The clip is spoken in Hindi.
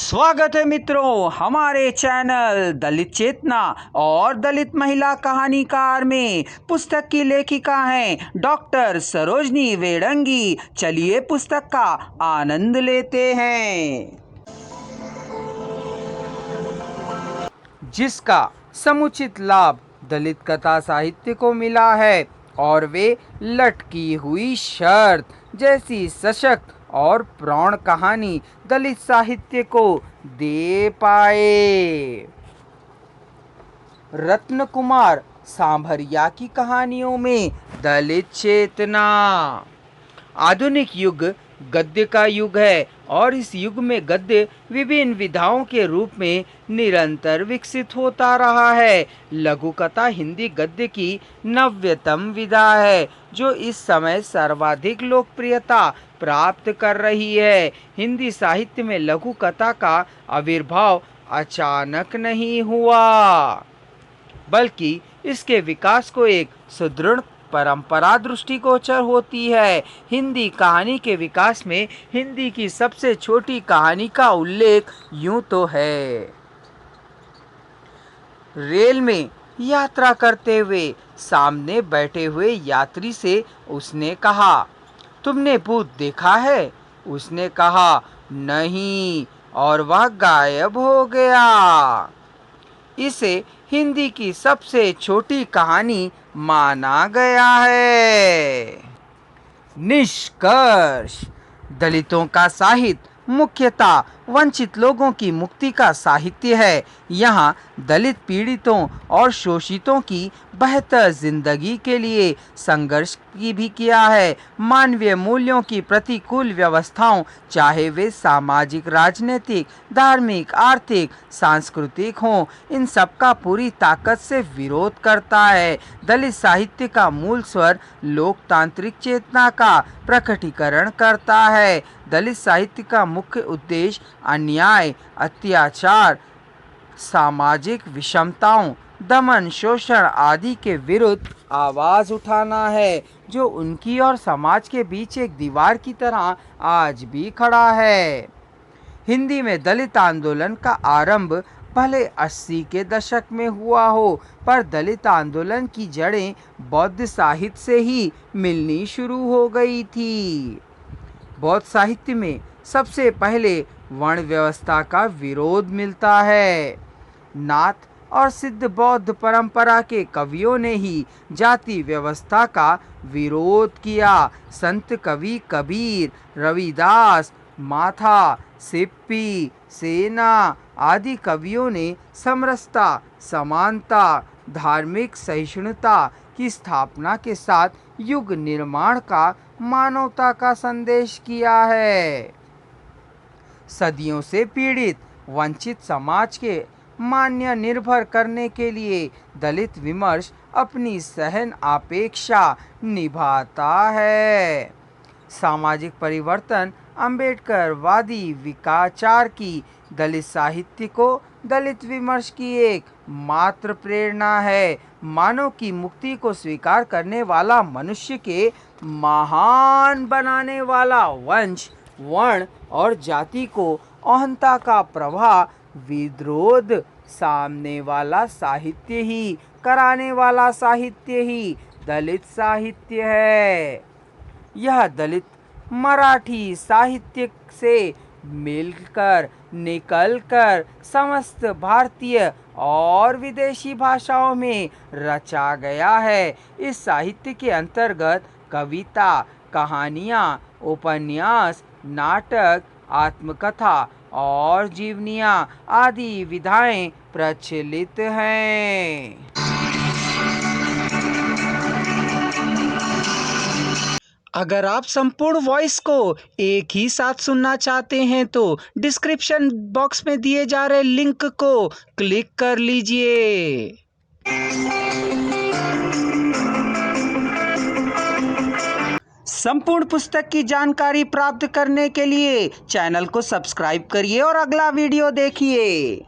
स्वागत है मित्रों हमारे चैनल दलित चेतना और दलित महिला कहानीकार में। पुस्तक की लेखिका हैं डॉक्टर सरोजनी वेडंगी। चलिए पुस्तक का आनंद लेते हैं, जिसका समुचित लाभ दलित कथा साहित्य को मिला है और वे लटकी हुई शर्त जैसी सशक्त और प्रौढ़ कहानी दलित साहित्य को दे पाए। रत्न कुमार सांभरिया की कहानियों में दलित चेतना। आधुनिक युग गद्य का युग है और इस युग में गद्य विभिन्न विधाओं के रूप में निरंतर विकसित होता रहा है। लघु कथा हिंदी गद्य की नव्यतम विधा है जो इस समय सर्वाधिक लोकप्रियता प्राप्त कर रही है। हिंदी साहित्य में लघु कथा का आविर्भाव अचानक नहीं हुआ, बल्कि इसके विकास को एक सुदृढ़ परंपरा दृष्टिगोचर होती है। हिंदी कहानी के विकास में हिंदी की सबसे छोटी कहानी का उल्लेख यूं तो है। रेल में यात्रा करते हुए सामने बैठे हुए यात्री से उसने कहा, तुमने भूत देखा है? उसने कहा, नहीं, और वह गायब हो गया। इसे हिंदी की सबसे छोटी कहानी माना गया है। निष्कर्ष: दलितों का साहित्य मुख्यतः वंचित लोगों की मुक्ति का साहित्य है। यहाँ दलित पीड़ितों और शोषितों की बेहतर जिंदगी के लिए संघर्ष भी किया है। मानवीय मूल्यों की प्रतिकूल व्यवस्थाओं, चाहे वे सामाजिक, राजनीतिक, धार्मिक, आर्थिक, सांस्कृतिक हों, इन सब का पूरी ताकत से विरोध करता है। दलित साहित्य का मूल स्वर लोकतांत्रिक चेतना का प्रकटीकरण करता है। दलित साहित्य का मुख्य उद्देश्य अन्याय, अत्याचार, सामाजिक विषमताओं, दमन, शोषण आदि के विरुद्ध आवाज उठाना है, जो उनकी और समाज के बीच एक दीवार की तरह आज भी खड़ा है। हिंदी में दलित आंदोलन का आरंभ भले 80 के दशक में हुआ हो, पर दलित आंदोलन की जड़ें बौद्ध साहित्य से ही मिलनी शुरू हो गई थी। बौद्ध साहित्य में सबसे पहले वर्ण व्यवस्था का विरोध मिलता है। नाथ और सिद्ध बौद्ध परंपरा के कवियों ने ही जाति व्यवस्था का विरोध किया। संत कवि कबीर, रविदास, माथा, सिप्पी, सेना आदि कवियों ने समरसता, समानता, धार्मिक सहिष्णुता की स्थापना के साथ युग निर्माण का, मानवता का संदेश किया है। सदियों से पीड़ित वंचित समाज के मान्य निर्भर करने के लिए दलित विमर्श अपनी सहन अपेक्षा निभाता है। सामाजिक परिवर्तन अम्बेडकरवादी विचार की दलित साहित्य को दलित विमर्श की एक मात्र प्रेरणा है। मानव की मुक्ति को स्वीकार करने वाला, मनुष्य के महान बनाने वाला, वंश, वर्ण और जाति को अहंता का प्रवाह विरोध सामने वाला साहित्य ही, कराने वाला साहित्य ही दलित साहित्य है। यह दलित मराठी साहित्य से मिलकर निकलकर समस्त भारतीय और विदेशी भाषाओं में रचा गया है। इस साहित्य के अंतर्गत कविता, कहानियाँ, उपन्यास, नाटक, आत्मकथा और जीवनियाँ आदि विधाएं प्रचलित हैं। अगर आप संपूर्ण वॉइस को एक ही साथ सुनना चाहते हैं तो डिस्क्रिप्शन बॉक्स में दिए जा रहे लिंक को क्लिक कर लीजिए। संपूर्ण पुस्तक की जानकारी प्राप्त करने के लिए चैनल को सब्सक्राइब करिए और अगला वीडियो देखिए।